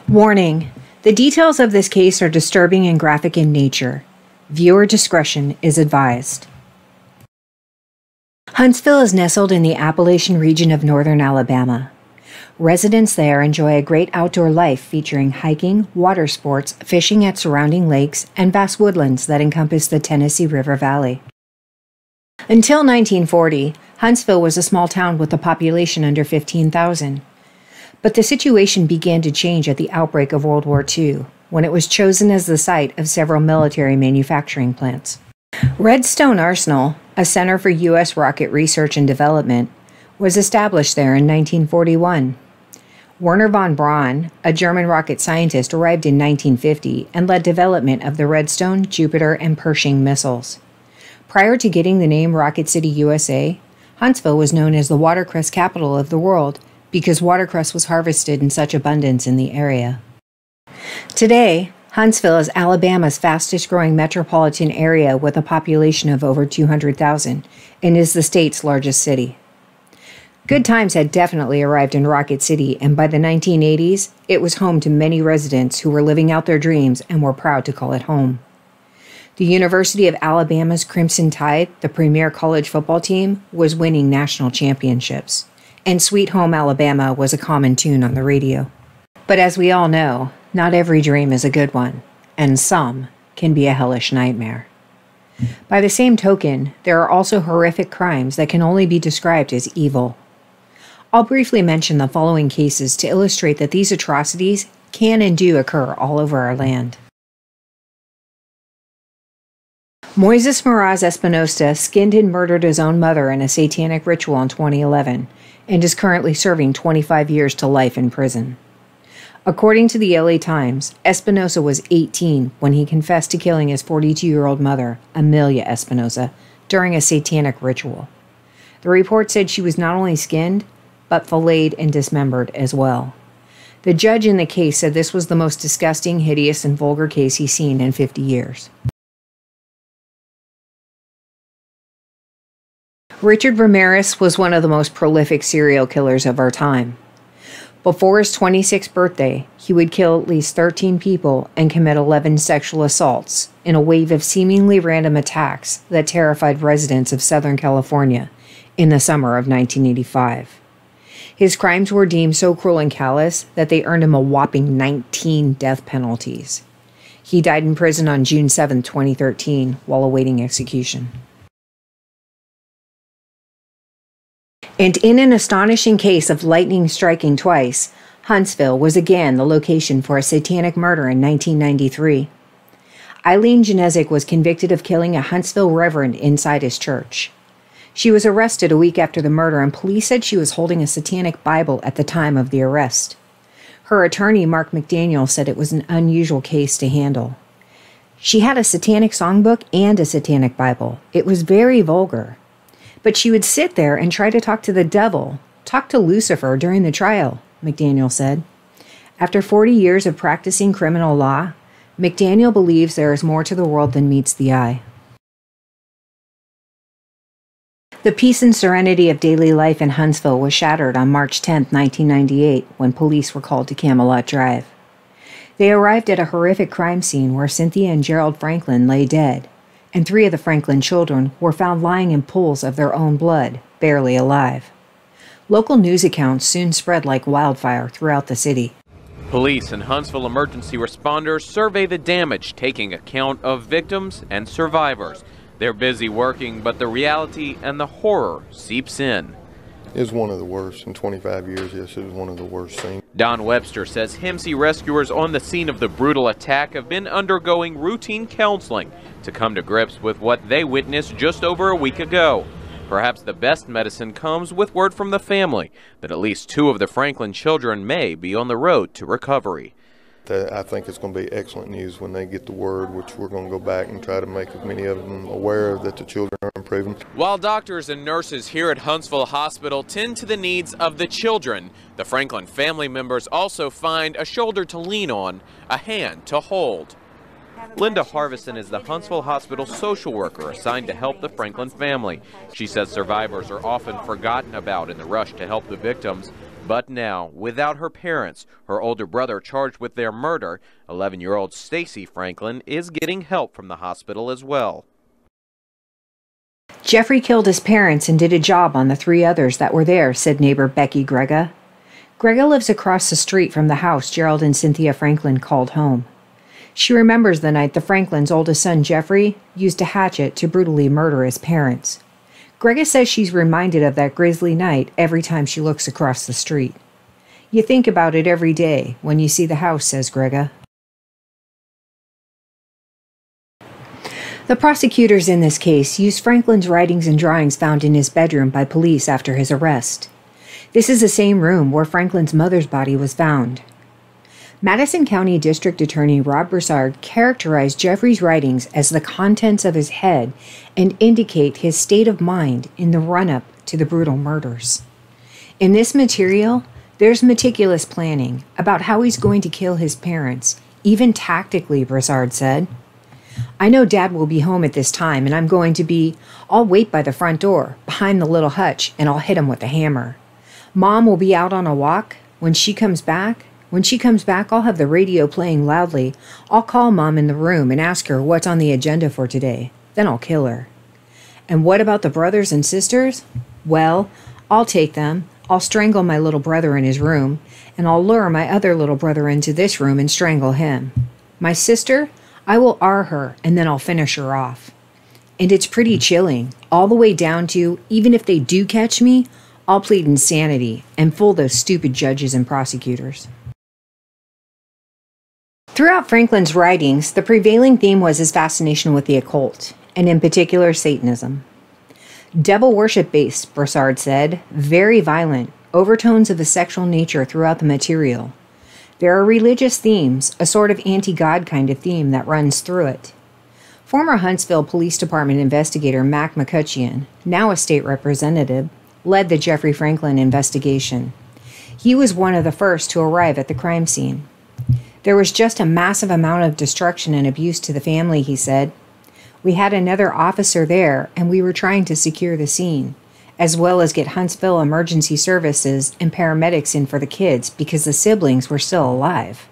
Warning: the details of this case are disturbing and graphic in nature. Viewer discretion is advised. Huntsville is nestled in the Appalachian region of northern Alabama. Residents there enjoy a great outdoor life featuring hiking, water sports, fishing at surrounding lakes, and vast woodlands that encompass the Tennessee River Valley. Until 1940, Huntsville was a small town with a population under 15,000. But the situation began to change at the outbreak of World War II, when it was chosen as the site of several military manufacturing plants. Redstone Arsenal, a center for U.S. rocket research and development, was established there in 1941. Werner von Braun, a German rocket scientist, arrived in 1950 and led development of the Redstone, Jupiter, and Pershing missiles. Prior to getting the name Rocket City, USA, Huntsville was known as the watercress capital of the world because watercress was harvested in such abundance in the area. Today, Huntsville is Alabama's fastest-growing metropolitan area with a population of over 200,000 and is the state's largest city. Good times had definitely arrived in Rocket City, and by the 1980s, it was home to many residents who were living out their dreams and were proud to call it home. The University of Alabama's Crimson Tide, the premier college football team, was winning national championships, and Sweet Home Alabama was a common tune on the radio. But as we all know, not every dream is a good one, and some can be a hellish nightmare. By the same token, there are also horrific crimes that can only be described as evil. I'll briefly mention the following cases to illustrate that these atrocities can and do occur all over our land. Moises Meraz Espinosa skinned and murdered his own mother in a satanic ritual in 2011 and is currently serving 25 years to life in prison. According to the LA Times, Espinosa was 18 when he confessed to killing his 42-year-old mother, Amelia Espinosa, during a satanic ritual. The report said she was not only skinned, but filleted and dismembered as well. The judge in the case said this was the most disgusting, hideous, and vulgar case he's seen in 50 years. Richard Ramirez was one of the most prolific serial killers of our time. Before his 26th birthday, he would kill at least 13 people and commit 11 sexual assaults in a wave of seemingly random attacks that terrified residents of Southern California in the summer of 1985. His crimes were deemed so cruel and callous that they earned him a whopping 19 death penalties. He died in prison on June 7, 2013, while awaiting execution. And in an astonishing case of lightning striking twice, Huntsville was again the location for a satanic murder in 1993. Eileen Janezik was convicted of killing a Huntsville reverend inside his church. She was arrested a week after the murder, and police said she was holding a satanic Bible at the time of the arrest. Her attorney, Mark McDaniel, said it was an unusual case to handle. She had a satanic songbook and a satanic Bible. It was very vulgar. But she would sit there and try to talk to the devil, talk to Lucifer during the trial, McDaniel said. After 40 years of practicing criminal law, McDaniel believes there is more to the world than meets the eye. The peace and serenity of daily life in Huntsville was shattered on March 10, 1998, when police were called to Camelot Drive. They arrived at a horrific crime scene where Cynthia and Gerald Franklin lay dead, and 3 of the Franklin children were found lying in pools of their own blood, barely alive. Local news accounts soon spread like wildfire throughout the city. Police and Huntsville emergency responders survey the damage, taking account of victims and survivors. They're busy working, but the reality and the horror seeps in. It was one of the worst in 25 years. Yes, it was one of the worst things. Don Webster says HMC rescuers on the scene of the brutal attack have been undergoing routine counseling to come to grips with what they witnessed just over a week ago. Perhaps the best medicine comes with word from the family that at least 2 of the Franklin children may be on the road to recovery. I think it's going to be excellent news when they get the word, which we're going to go back and try to make as many of them aware that the children are improving. While doctors and nurses here at Huntsville Hospital tend to the needs of the children, the Franklin family members also find a shoulder to lean on, a hand to hold. Linda Harvison is the Huntsville Hospital social worker assigned to help the Franklin family. She says survivors are often forgotten about in the rush to help the victims, But now, without her parents, her older brother charged with their murder, 11-year-old Stacy Franklin is getting help from the hospital as well. Jeffrey killed his parents and did a job on the 3 others that were there, said neighbor Becky Grega. Grega lives across the street from the house Gerald and Cynthia Franklin called home. She remembers the night the Franklins' oldest son, Jeffrey, used a hatchet to brutally murder his parents. Grega says she's reminded of that grisly night every time she looks across the street. You think about it every day when you see the house, says Grega. The prosecutors in this case used Franklin's writings and drawings found in his bedroom by police after his arrest. This is the same room where Franklin's mother's body was found. Madison County District Attorney Rob Broussard characterized Jeffrey's writings as the contents of his head and indicate his state of mind in the run-up to the brutal murders. In this material, there's meticulous planning about how he's going to kill his parents, even tactically, Broussard said. I know Dad will be home at this time, and I'll wait by the front door, behind the little hutch, and I'll hit him with a hammer. Mom will be out on a walk. When she comes back, I'll have the radio playing loudly. I'll call Mom in the room and ask her what's on the agenda for today. Then I'll kill her. And what about the brothers and sisters? Well, I'll take them. I'll strangle my little brother in his room, and I'll lure my other little brother into this room and strangle him. My sister, I will her, and then I'll finish her off. And it's pretty chilling, all the way down to, even if they do catch me, I'll plead insanity and fool those stupid judges and prosecutors. Throughout Franklin's writings, the prevailing theme was his fascination with the occult, and in particular Satanism. Devil worship-based, Broussard said, very violent, overtones of a sexual nature throughout the material. There are religious themes, a sort of anti-God kind of theme that runs through it. Former Huntsville Police Department investigator Mac McCutcheon, now a state representative, led the Jeffrey Franklin investigation. He was one of the first to arrive at the crime scene. There was just a massive amount of destruction and abuse to the family, he said. We had another officer there, and we were trying to secure the scene, as well as get Huntsville Emergency Services and paramedics in for the kids because the siblings were still alive.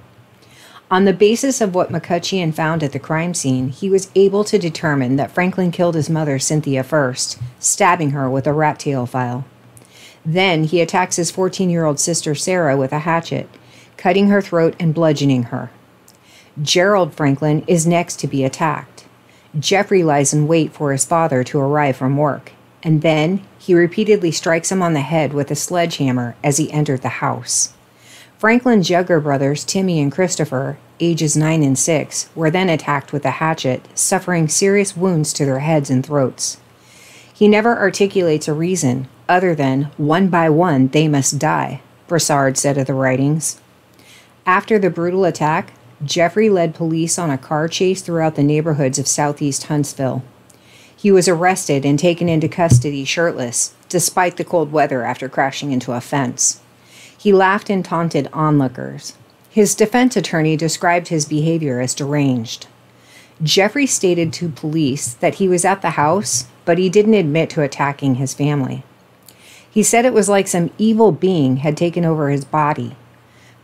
On the basis of what McCutcheon found at the crime scene, he was able to determine that Franklin killed his mother, Cynthia, first, stabbing her with a rat tail file. Then he attacks his 14-year-old sister, Sarah, with a hatchet, cutting her throat and bludgeoning her. Gerald Franklin is next to be attacked. Jeffrey lies in wait for his father to arrive from work, and then he repeatedly strikes him on the head with a sledgehammer as he entered the house. Franklin's younger brothers, Timmy and Christopher, ages 9 and 6, were then attacked with a hatchet, suffering serious wounds to their heads and throats. He never articulates a reason other than, one by one, they must die, Broussard said of the writings. After the brutal attack, Jeffrey led police on a car chase throughout the neighborhoods of southeast Huntsville. He was arrested and taken into custody shirtless, despite the cold weather after crashing into a fence. He laughed and taunted onlookers. His defense attorney described his behavior as deranged. Jeffrey stated to police that he was at the house, but he didn't admit to attacking his family. He said it was like some evil being had taken over his body.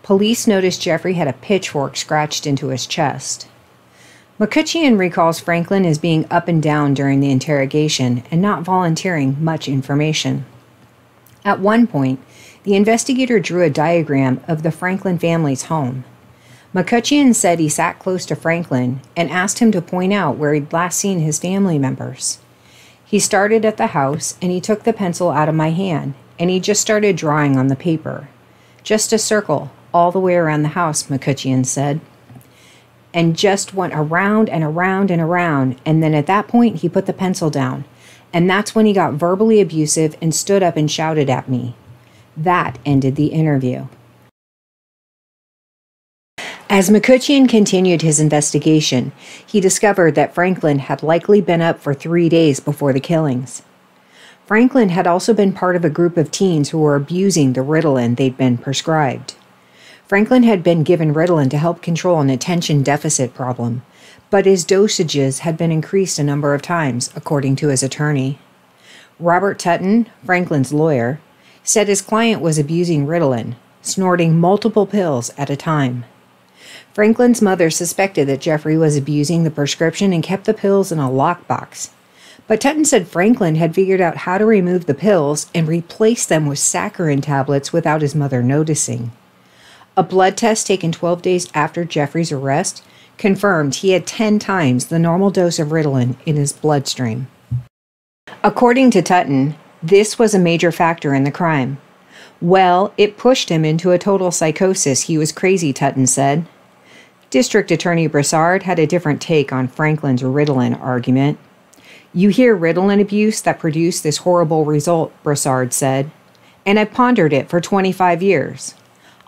Police noticed Jeffrey had a pitchfork scratched into his chest. McCutcheon recalls Franklin as being up and down during the interrogation and not volunteering much information. At one point, the investigator drew a diagram of the Franklin family's home. McCutcheon said he sat close to Franklin and asked him to point out where he'd last seen his family members. He started at the house and he took the pencil out of my hand and he just started drawing on the paper. Just a circle all the way around the house, McCutcheon said. And just went around and around and around, and then at that point he put the pencil down. And that's when he got verbally abusive and stood up and shouted at me. That ended the interview. As McCutcheon continued his investigation, he discovered that Franklin had likely been up for 3 days before the killings. Franklin had also been part of a group of teens who were abusing the Ritalin they'd been prescribed. Franklin had been given Ritalin to help control an attention deficit problem, but his dosages had been increased a number of times, according to his attorney. Robert Tutton, Franklin's lawyer, said his client was abusing Ritalin, snorting multiple pills at a time. Franklin's mother suspected that Jeffrey was abusing the prescription and kept the pills in a lockbox. But Tutton said Franklin had figured out how to remove the pills and replace them with saccharin tablets without his mother noticing. A blood test taken 12 days after Jeffrey's arrest confirmed he had 10 times the normal dose of Ritalin in his bloodstream. According to Tutton, this was a major factor in the crime. Well, it pushed him into a total psychosis. He was crazy, Tutton said. District Attorney Broussard had a different take on Franklin's Ritalin argument. You hear Ritalin abuse that produced this horrible result, Broussard said, and I've pondered it for 25 years.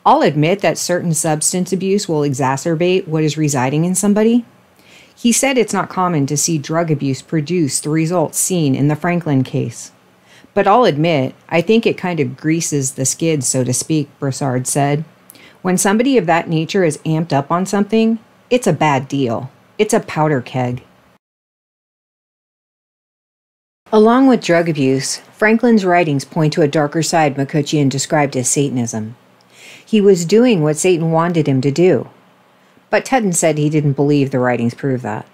I'll admit that certain substance abuse will exacerbate what is residing in somebody. He said it's not common to see drug abuse produce the results seen in the Franklin case. But I'll admit, I think it kind of greases the skids, so to speak, Broussard said. When somebody of that nature is amped up on something, it's a bad deal. It's a powder keg. Along with drug abuse, Franklin's writings point to a darker side McCutcheon described as Satanism. He was doing what Satan wanted him to do. But Tutton said he didn't believe the writings prove that.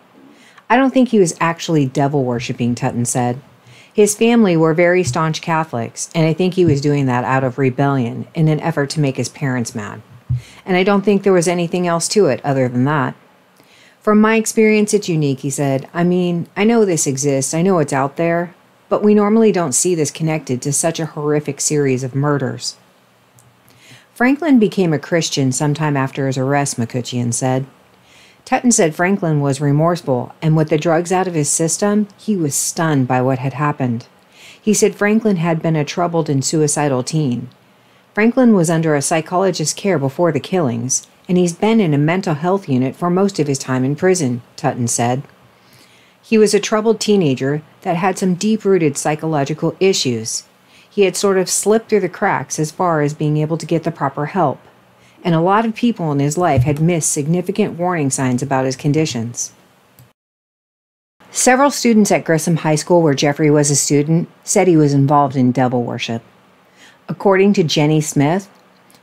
I don't think he was actually devil-worshipping, Tutton said. His family were very staunch Catholics, and I think he was doing that out of rebellion in an effort to make his parents mad. And I don't think there was anything else to it other than that. From my experience, it's unique, he said. I mean, I know this exists, I know it's out there, but we normally don't see this connected to such a horrific series of murders. Franklin became a Christian sometime after his arrest, McCutcheon said. Tutton said Franklin was remorseful, and with the drugs out of his system, he was stunned by what had happened. He said Franklin had been a troubled and suicidal teen. Franklin was under a psychologist's care before the killings, and he's been in a mental health unit for most of his time in prison, Tutton said. He was a troubled teenager that had some deep-rooted psychological issues. He had sort of slipped through the cracks as far as being able to get the proper help, and a lot of people in his life had missed significant warning signs about his conditions. Several students at Grissom High School, where Jeffrey was a student, said he was involved in devil worship. According to Jenny Smith,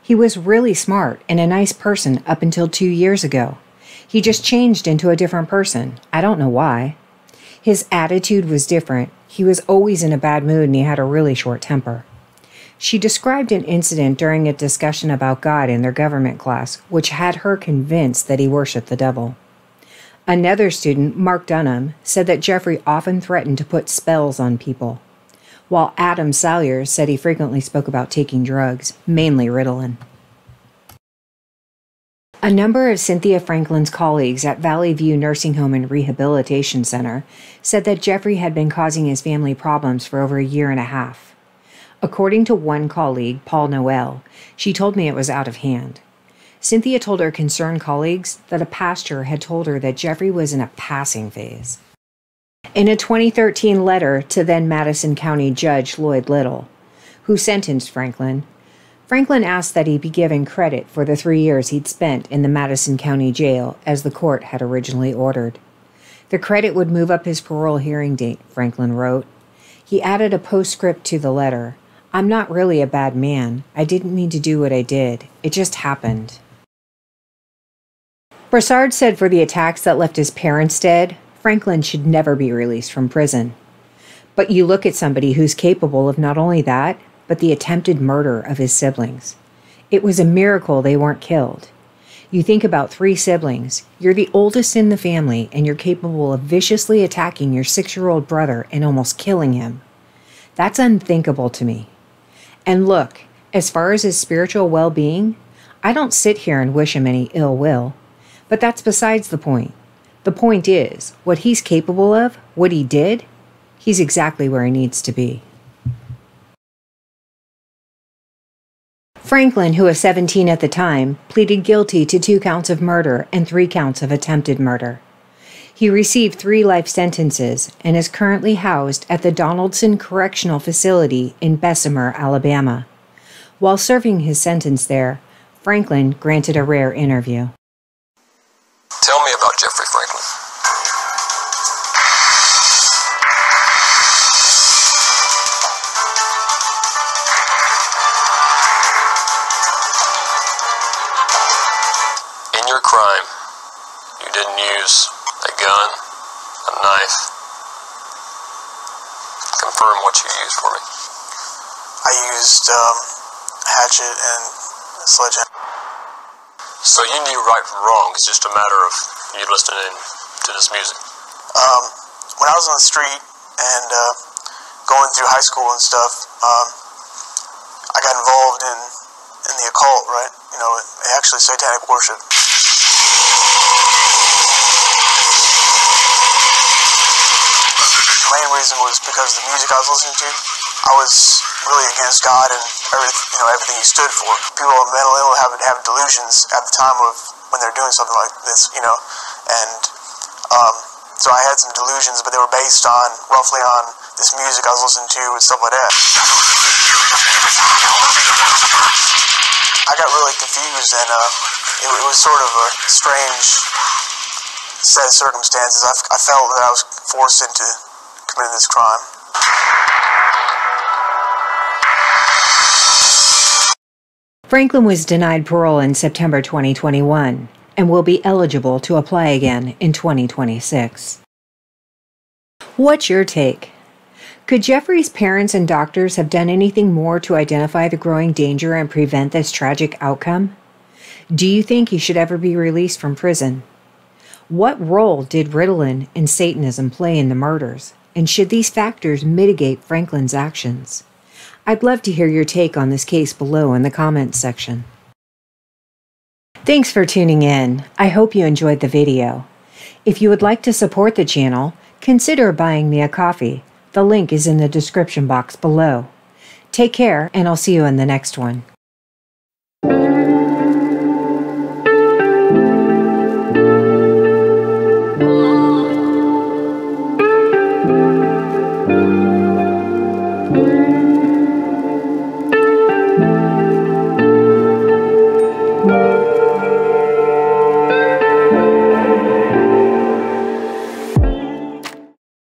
he was really smart and a nice person up until 2 years ago. He just changed into a different person. I don't know why. His attitude was different. He was always in a bad mood and he had a really short temper. She described an incident during a discussion about God in their government class, which had her convinced that he worshipped the devil. Another student, Mark Dunham, said that Jeffrey often threatened to put spells on people, while Adam Salyer said he frequently spoke about taking drugs, mainly Ritalin. A number of Cynthia Franklin's colleagues at Valley View Nursing Home and Rehabilitation Center said that Jeffrey had been causing his family problems for over a year and a half. According to one colleague, Paul Noel, she told me it was out of hand. Cynthia told her concerned colleagues that a pastor had told her that Jeffrey was in a passing phase. In a 2013 letter to then Madison County Judge Lloyd Liddell, who sentenced Franklin, Franklin asked that he be given credit for the 3 years he'd spent in the Madison County Jail as the court had originally ordered. The credit would move up his parole hearing date, Franklin wrote. He added a postscript to the letter. I'm not really a bad man. I didn't mean to do what I did. It just happened. Broussard said for the attacks that left his parents dead, Franklin should never be released from prison. But you look at somebody who's capable of not only that, but the attempted murder of his siblings. It was a miracle they weren't killed. You think about 3 siblings, you're the oldest in the family, and you're capable of viciously attacking your 6-year-old brother and almost killing him. That's unthinkable to me. And look, as far as his spiritual well-being, I don't sit here and wish him any ill will, but that's besides the point. The point is, what he's capable of, what he did, he's exactly where he needs to be. Franklin, who was 17 at the time, pleaded guilty to 2 counts of murder and 3 counts of attempted murder. He received 3 life sentences and is currently housed at the Donaldson Correctional Facility in Bessemer, Alabama. While serving his sentence there, Franklin granted a rare interview. Tell me about Jeffrey Franklin. use a gun, a knife? Confirm what you used for me. I used a hatchet and a sledgehammer. So you knew right from wrong. It's just a matter of you listening to this music. When I was on the street and going through high school and stuff, I got involved in the occult, right? You know, actually satanic worship. The main reason was because of the music I was listening to. I was really against God and everything He stood for. People with mental illness have delusions at the time of when they're doing something like this, you know, and so I had some delusions, but they were based on roughly on this music I was listening to and stuff like that. I got really confused, and it was sort of a strange set of circumstances. I felt that I was forced into committing this crime. Franklin was denied parole in September 2021 and will be eligible to apply again in 2026. What's your take? Could Jeffrey's parents and doctors have done anything more to identify the growing danger and prevent this tragic outcome? Do you think he should ever be released from prison? What role did Ritalin and Satanism play in the murders? And should these factors mitigate Franklin's actions? I'd love to hear your take on this case below in the comments section. Thanks for tuning in. I hope you enjoyed the video. If you would like to support the channel, consider buying me a coffee. The link is in the description box below. Take care, and I'll see you in the next one.